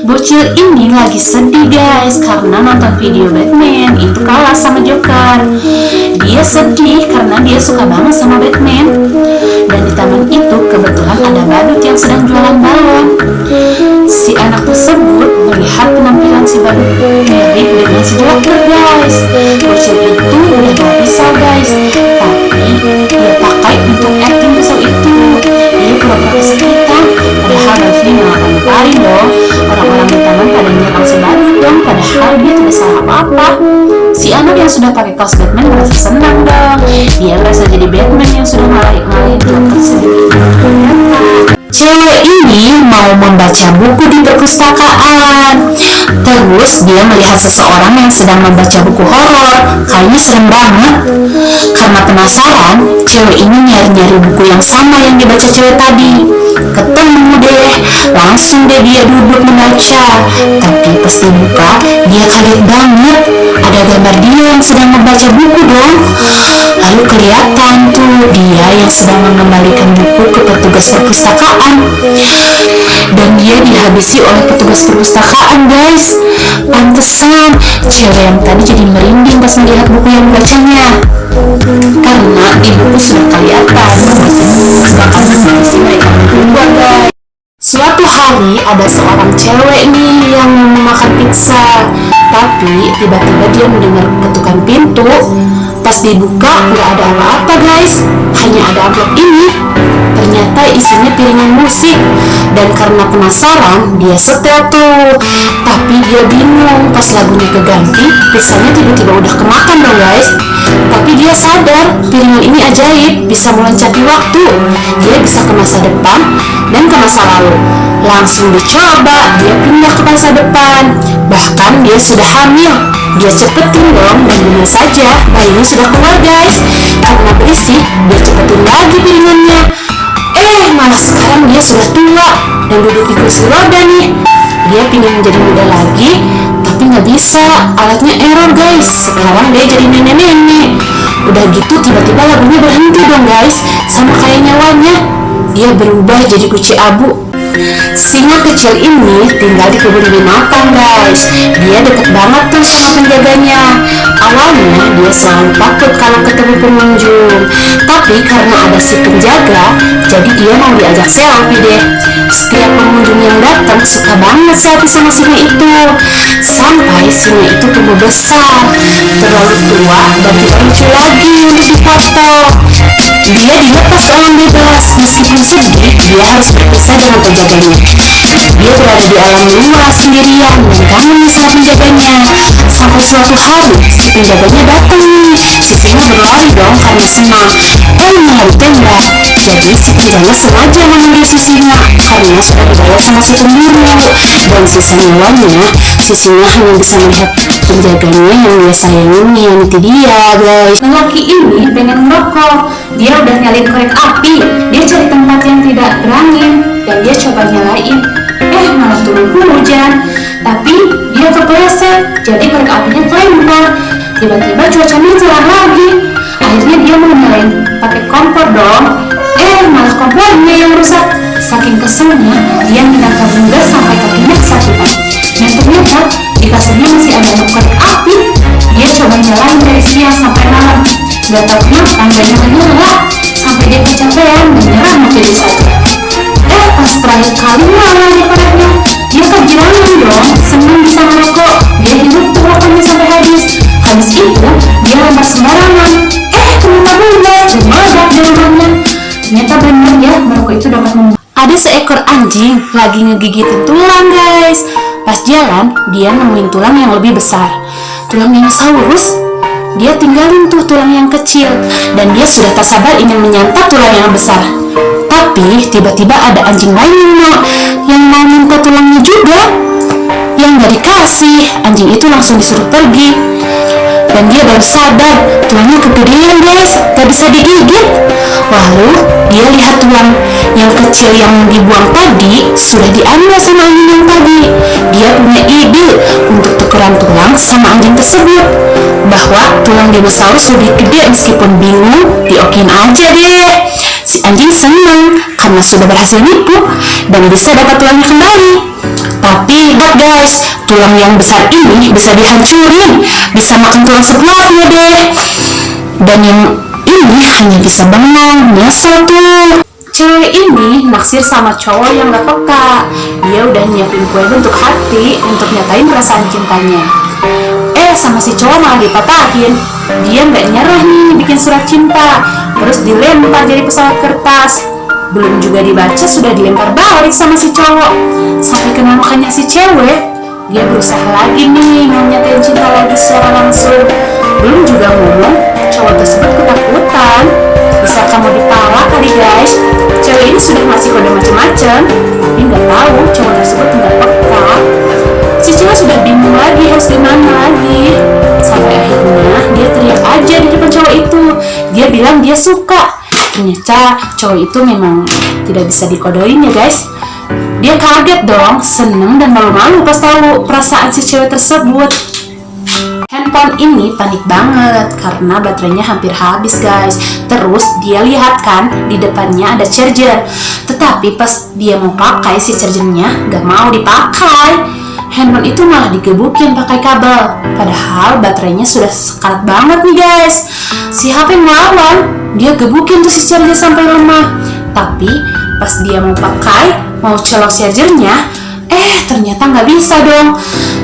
Bocil ini lagi sedih guys karena nonton video Batman itu kalah sama Joker. Dia sedih karena dia suka banget sama Batman. Dan di taman itu kebetulan ada badut yang sedang jualan balon. Si anak tersebut melihat penampilan si badut mirip dengan si Joker guys. Bocil itu udah gak bisa guys, tapi dia pakai untuk acting kesel itu. Dia pura-pura kesakitan, padahal badutnya malah ngapain dong. Orang-orang di taman pada nyerang si badut dong, padahal dia tidak salah apa-apa. Si anak yang sudah pakai kaos Batman merasa senang dong. Dia merasa jadi Batman yang sudah ngalahin Joker sendiri. Cewek ini mau membaca buku di perpustakaan. Terus dia melihat seseorang yang sedang membaca buku horor. Kayaknya serem banget. Karena penasaran, cewek ini nyari-nyari buku yang sama yang dibaca cewek tadi. Ketemu deh, langsung deh dia duduk membaca. Tapi pas dibuka, dia kaget banget. Ada gambar dia yang sedang membaca buku dong. Lalu kelihatan tuh dia yang sedang mengembalikan buku ke petugas perpustakaan. Dan dia dihabisi oleh petugas perpustakaan guys. Pantesan cewek yang tadi jadi merinding pas melihat buku yang dibacanya. Karena di buku sudah kelihatan perpustakaan menghabisi mereka berdua guys. Suatu hari ada seorang cewek nih yang mau makan pizza. Tapi tiba-tiba dia mendengar ketukan pintu. Pas dibuka nggak ada apa-apa guys, hanya ada amplop ini. Ternyata isinya piringan musik. Dan karena penasaran, dia setel tuh. Tapi dia bingung pas lagunya keganti, pizzanya tiba-tiba udah kemakan dong guys. Tapi dia sadar piringan ini ajaib, bisa meloncati waktu. Dia bisa ke masa depan dan ke masa lalu. Langsung dicoba, dia pindah ke masa depan. Bahkan dia sudah hamil. Dia cepetin dong, dan benar saja bayinya sudah keluar guys. Karena berisik, dia cepetin lagi piringannya. Malah sekarang dia sudah tua dan duduk di kursi roda nih. Dia pingin menjadi muda lagi, tapi nggak bisa, alatnya error guys. Sekarang dia jadi nenek-nenek. Udah gitu tiba-tiba lagunya berhenti dong guys, sama kayak nyawanya. Dia berubah jadi kucing abu. Singa kecil ini tinggal di kebun binatang guys. Dia deket banget tuh sama penjaganya. Awalnya dia selalu takut kalau ketemu pengunjung. Tapi karena ada si penjaga, jadi dia mau diajak selfie deh. Setiap pengunjung yang datang suka banget selfie sama singa itu. Sampai singa itu tumbuh besar, terlalu tua dan tidak lucu lagi untuk difoto. Dia dilepas alam bebas, meskipun sedih, dia harus berpisah dengan penjaganya. Dia berada di alam luar sendirian dan kangen sama penjaganya. Sampai suatu hari, si penjaganya datang nih. Si singa berlari dong karena senang. Malah ditembak. Jadi si penjaga sengaja memanggil si singa karena sudah dibayar sama si pemburu. Dan sisa nyawanya, si singa hanya bisa melihat penjaganya yang dia sayangi, yang itu dia guys. Lelaki ini pengen merokok. Dia udah nyalain korek api. Dia cari tempat yang tidak berangin dan dia coba nyalain. Malah turun hujan. Tapi dia kepleset, jadi korek apinya kelempar. Tiba-tiba cuacanya cerah lagi. Akhirnya dia mau nyalain pakai kompor dong. Malah kompornya yang rusak. Saking keselnya, dia menangkap benda sampai kakinya kesakitan. Dan ternyata di kasurnya masih ada korek api. Dia coba nyalain dari siang sampai malam. Gak tau kenapa gak nyala-nyala. Sampai dia kecapean dan nyerah mau jadi saja. Pas terakhir kali nyala di koreknya, dia kegirangan dong, senang bisa merokok. Dia hidup tuh rokoknya sampai habis. Habis itu dia lempar sembarangan. Ternyata benar, dan meledak di rumahnya. Ternyata benar ya, merokok itu dapat membunuh. Ada seekor anjing lagi ngegigitin tulang guys. Pas jalan, dia nemuin tulang yang lebih besar, tulang dinosaurus. Dia tinggalin tuh tulang yang kecil dan dia sudah tak sabar ingin menyantap tulang yang besar. Tapi tiba-tiba ada anjing lain yang mau minta tulangnya juga. Yang gak dikasih, anjing itu langsung disuruh pergi. Dan dia baru sadar tulangnya kegedean guys, gak bisa digigit. Lalu dia lihat tulang yang kecil yang dibuang tadi sudah diambil sama anjing yang tadi. Dia punya ide untuk tukeran tulang sama anjing tersebut, bahwa tulang dinosaurus lebih gede. Meskipun bingung, diokin aja deh. Si anjing senang karena sudah berhasil nipu dan bisa dapat tulangnya kembali. Tapi kuat guys. Tulang yang besar ini bisa dihancurin, bisa makan tulang sebelah deh. Dan yang ini hanya bisa bengong, nyesel tuh. Cewek ini naksir sama cowok yang gak peka. Dia udah nyiapin kue bentuk hati untuk nyatain perasaan cintanya. Sama si cowok malah dipatahin. Dia gak nyerah nih bikin surat cinta, terus dilempar jadi pesawat kertas. Belum juga dibaca sudah dilempar balik sama si cowok. Sampai kena mukanya si cewek. Dia berusaha lagi nih mau nyatain cinta lagi secara langsung. Belum juga ngomong, cowok tersebut ketakutan. Bisa kamu dipala kali guys. Cewek ini sudah ngasih kode macam-macam, tapi nggak tahu cowok tersebut nggak peka. Si cewek sudah bingung lagi harus gimana lagi. Sampai akhirnya dia teriak aja di depan cowok itu. Dia bilang dia suka. Ternyata cowok itu memang tidak bisa dikodoin ya guys. Dia kaget dong, seneng dan malu-malu pas tahu perasaan si cewek tersebut. Handphone ini panik banget karena baterainya hampir habis guys. Terus dia lihat kan di depannya ada charger. Tetapi pas dia mau pakai si chargernya gak mau dipakai. Handphone itu malah digebukin pakai kabel. Padahal baterainya sudah sekarat banget nih guys. Si HP melawan, dia gebukin tuh si charger sampai lemah. Tapi pas dia mau pakai, mau colok chargernya, ternyata nggak bisa dong.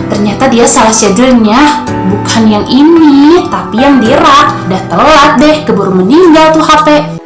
Ternyata dia salah chargernya, bukan yang ini, tapi yang di rak. Udah telat deh, keburu meninggal tuh HP.